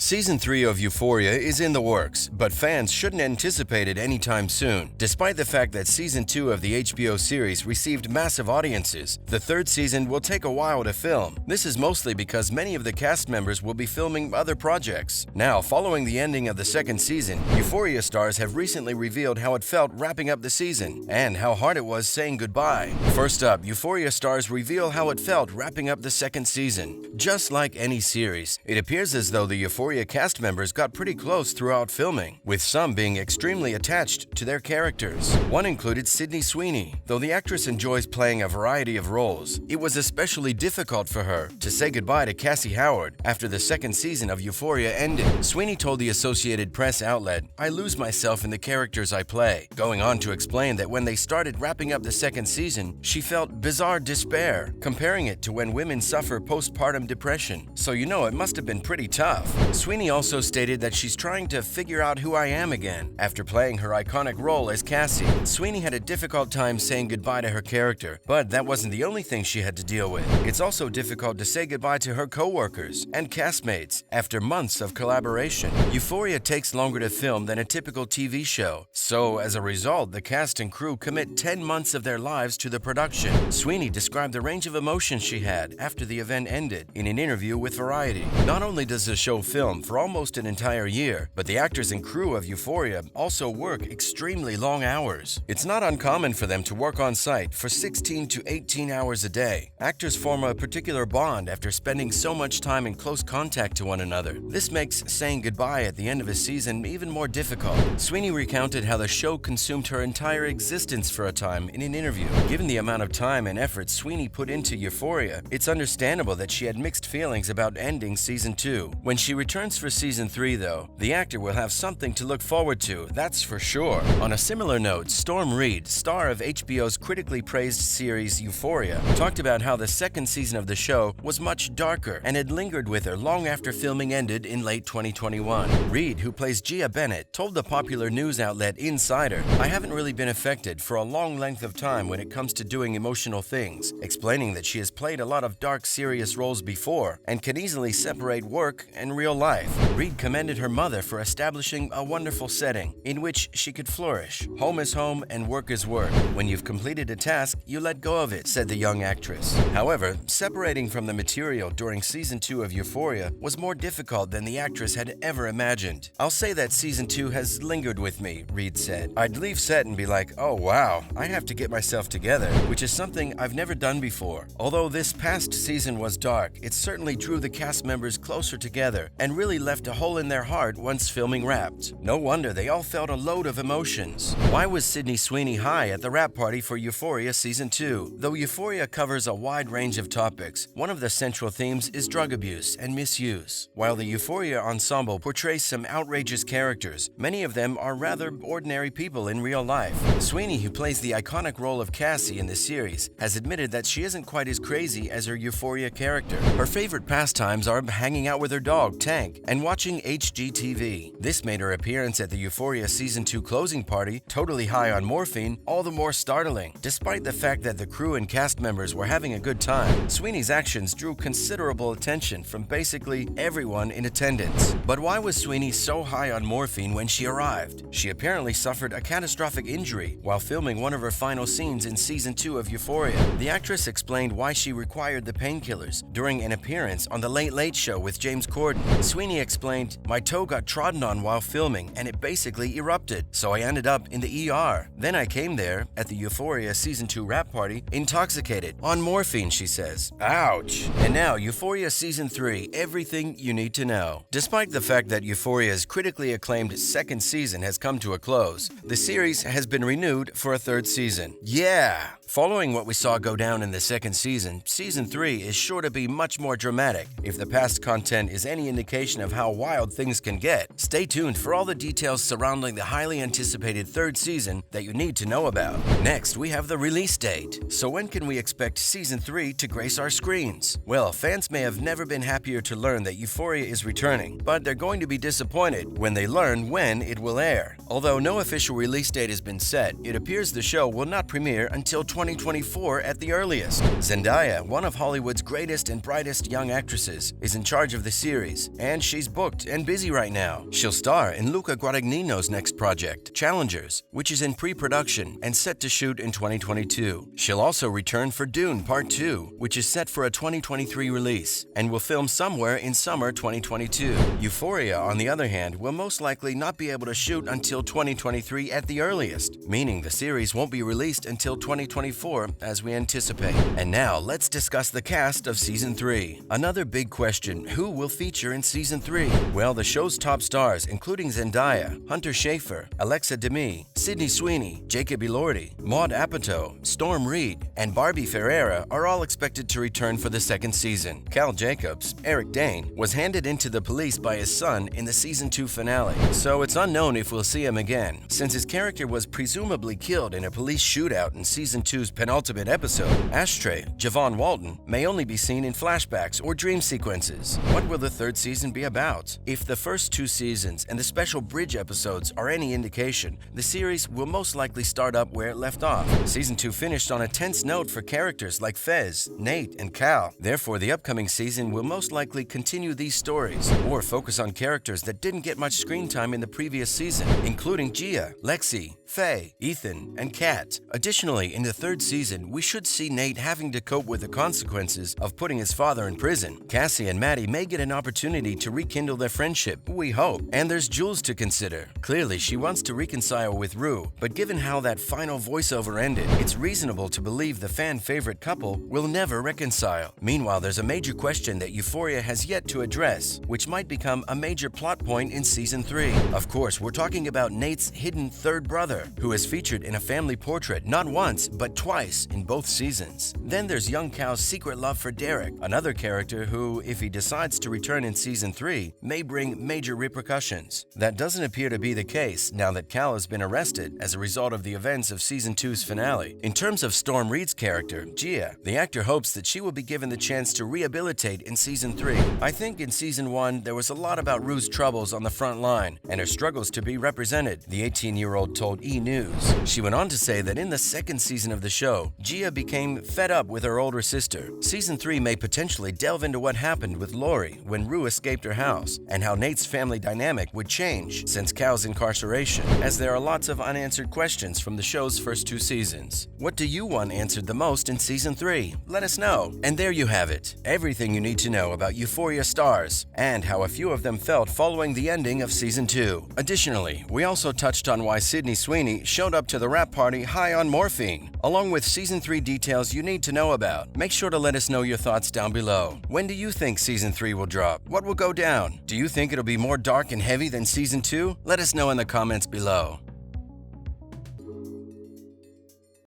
Season 3 of Euphoria is in the works, but fans shouldn't anticipate it anytime soon. Despite the fact that Season 2 of the HBO series received massive audiences, the third season will take a while to film. This is mostly because many of the cast members will be filming other projects. Now, following the ending of the second season, Euphoria Stars have recently revealed how it felt wrapping up the season and how hard it was saying goodbye. First up, Euphoria Stars reveal how it felt wrapping up the second season. Just like any series, it appears as though the Euphoria cast members got pretty close throughout filming, with some being extremely attached to their characters. One included Sweeney. Though the actress enjoys playing a variety of roles, it was especially difficult for her to say goodbye to Cassie Howard after the second season of Euphoria ended. Sweeney told the Associated Press outlet, "I lose myself in the characters I play," going on to explain that when they started wrapping up the second season, she felt bizarre despair, comparing it to when women suffer postpartum depression. So you know it must have been pretty tough. Sweeney also stated that she's trying to figure out who I am again after playing her iconic role as Cassie. Sweeney had a difficult time saying goodbye to her character, but that wasn't the only thing she had to deal with. It's also difficult to say goodbye to her co-workers and castmates after months of collaboration. Euphoria takes longer to film than a typical TV show, so as a result, the cast and crew commit 10 months of their lives to the production. Sweeney described the range of emotions she had after the event ended in an interview with Variety. Not only does the show film for almost an entire year, but the actors and crew of Euphoria also work extremely long hours. It's not uncommon for them to work on site for 16 to 18 hours a day. Actors form a particular bond after spending so much time in close contact to one another. This makes saying goodbye at the end of a season even more difficult. Sweeney recounted how the show consumed her entire existence for a time in an interview. Given the amount of time and effort Sweeney put into Euphoria, it's understandable that she had mixed feelings about ending Season 2. When she returns for Season 3, though, the actor will have something to look forward to, that's for sure. On a similar note, Storm Reid, star of HBO's critically praised series Euphoria, talked about how the second season of the show was much darker and had lingered with her long after filming ended in late 2021. Reid, who plays Gia Bennett, told the popular news outlet Insider, "I haven't really been affected for a long length of time when it comes to doing emotional things," explaining that she has played a lot of dark, serious roles before and can easily separate work and real life. Reid commended her mother for establishing a wonderful setting in which she could flourish. "Home is home and work is work. When you've completed a task, you let go of it," said the young actress. However, separating from the material during Season 2 of Euphoria was more difficult than the actress had ever imagined. "I'll say that Season 2 has lingered with me," Reid said. "I'd leave set and be like, oh wow, I have to get myself together, which is something I've never done before. Although this past season was dark, it certainly drew the cast members closer together and really left a hole in their heart once filming wrapped. No wonder they all felt a load of emotions." Why was Sweeney high at the wrap party for Euphoria Season 2? Though Euphoria covers a wide range of topics, one of the central themes is drug abuse and misuse. While the Euphoria ensemble portrays some outrageous characters, many of them are rather ordinary people in real life. Sweeney, who plays the iconic role of Cassie in the series, has admitted that she isn't quite as crazy as her Euphoria character. Her favorite pastimes are hanging out with her dog, Tank, and watching HGTV. This made her appearance at the Euphoria Season 2 closing party, totally high on morphine, all the more startling. Despite the fact that the crew and cast members were having a good time, Sweeney's actions drew considerable attention from basically everyone in attendance. But why was Sweeney so high on morphine when she arrived? She apparently suffered a catastrophic injury while filming one of her final scenes in Season 2 of Euphoria. The actress explained why she required the painkillers during an appearance on The Late Late Show with James Corden. Sweeney explained, "My toe got trodden on while filming and it basically erupted, so I ended up in the ER. Then I came there at the Euphoria Season 2 wrap party intoxicated on morphine," she says. Ouch! And now Euphoria Season 3, everything you need to know. Despite the fact that Euphoria's critically acclaimed second season has come to a close, the series has been renewed for a third season. Yeah! Following what we saw go down in the second season, Season 3 is sure to be much more dramatic. If the past content is any indication of how wild things can get, stay tuned for all the details surrounding the highly anticipated third season that you need to know about. Next, we have the release date. So when can we expect Season 3 to grace our screens? Well, fans may have never been happier to learn that Euphoria is returning, but they're going to be disappointed when they learn when it will air. Although no official release date has been set, it appears the show will not premiere until 2024 at the earliest. Zendaya, one of Hollywood's greatest and brightest young actresses, is in charge of the series, and and she's booked and busy right now. She'll star in Luca Guadagnino's next project, Challengers, which is in pre-production and set to shoot in 2022. She'll also return for Dune Part 2, which is set for a 2023 release, and will film somewhere in summer 2022. Euphoria, on the other hand, will most likely not be able to shoot until 2023 at the earliest, meaning the series won't be released until 2024 as we anticipate. And now, let's discuss the cast of Season 3. Another big question, who will feature in Season 3? Well, the show's top stars, including Zendaya, Hunter Schafer, Alexa Demie, Sydney Sweeney, Jacob Elordi, Maud Apatow, Storm Reed, and Barbie Ferreira are all expected to return for the second season. Cal Jacobs, Eric Dane, was handed into the police by his son in the Season 2 finale, so it's unknown if we'll see him again, since his character was presumably killed in a police shootout in Season 2's penultimate episode. Ashtray, Javon Walton, may only be seen in flashbacks or dream sequences. What will the third season be about? If the first 2 seasons and the special bridge episodes are any indication, the series will most likely start up where it left off. Season 2 finished on a tense note for characters like Fez, Nate, and Cal. Therefore, the upcoming season will most likely continue these stories, or focus on characters that didn't get much screen time in the previous season, including Gia, Lexi, Faye, Ethan, and Kat. Additionally, in the third season, we should see Nate having to cope with the consequences of putting his father in prison. Cassie and Maddie may get an opportunity to rekindle their friendship, we hope. And there's Jules to consider. Clearly, she wants to reconcile with Rue, but given how that final voiceover ended, it's reasonable to believe the fan-favorite couple will never reconcile. Meanwhile, there's a major question that Euphoria has yet to address, which might become a major plot point in Season 3. Of course, we're talking about Nate's hidden third brother, who is featured in a family portrait not once, but twice in both seasons. Then there's young Cal's secret love for Derek, another character who, if he decides to return in Season 3, may bring major repercussions. That doesn't appear to be the case now that Cal has been arrested as a result of the events of Season 2's finale. In terms of Storm Reed's character, Gia, the actor hopes that she will be given the chance to rehabilitate in Season 3. I think in Season 1, there was a lot about Rue's troubles on the front line and her struggles to be represented, the 18-year-old told E! News. She went on to say that in the second season of the show, Gia became fed up with her older sister. Season 3 may potentially delve into what happened with Lori when Rue escaped her house, and how Nate's family dynamic would change since Cal's incarceration, as there are lots of unanswered questions from the show's first 2 seasons. What do you want answered the most in Season 3? Let us know. And there you have it. Everything you need to know about Euphoria Stars, and how a few of them felt following the ending of Season 2. Additionally, we also touched on why Sydney Sweeney showed up to the rap party high on morphine, along with Season 3 details you need to know about. Make sure to let us know your thoughts down below. When do you think Season 3 will drop? What will go down? Do you think it'll be more dark and heavy than Season 2? Let us know in the comments below.